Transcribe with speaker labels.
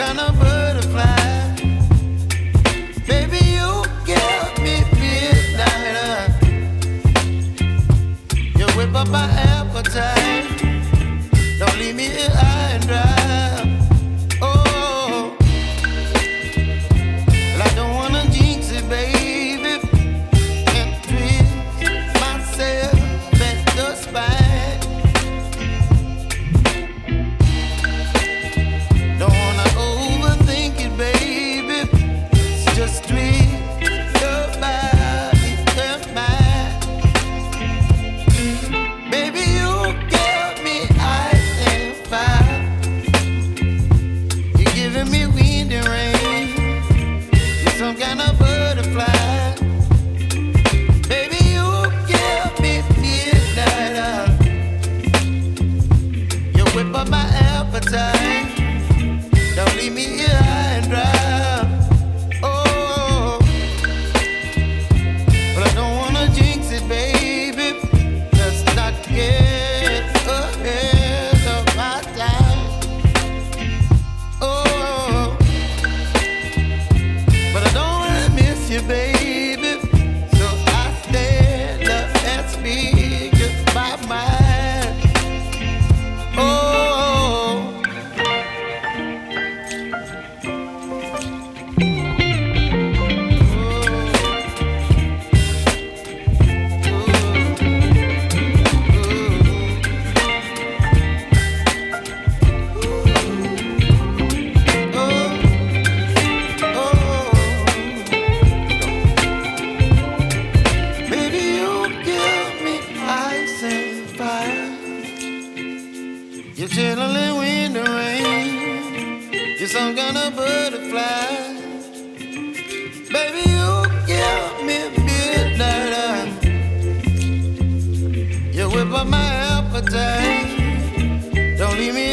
Speaker 1: kind of butterfly. Baby, you give me midnight. You whip up my appetite. Don't leave me here high and dry. Oh, well, I don't wanna jinx it, baby, and twist myself at the spine. Don't wanna overthink it, baby. It's just twist your body and mine. Baby, you give me ice and fire. You're giving me wind and rain. You're some kind of butterfly. Baby, you give me midnight. You whip up my appetite. Don't leave me here high and dry. Oh, but I don't wanna jinx it, baby. Let's not get ahead of my time. Oh, but I don't wanna miss you, baby. So I stand up and speak my mind. Oh. Baby, you give me ice and fire. You're chilling wind and rain. You're some kind of butterfly. Baby, you give me midnight. You whip up my appetite. Don't leave me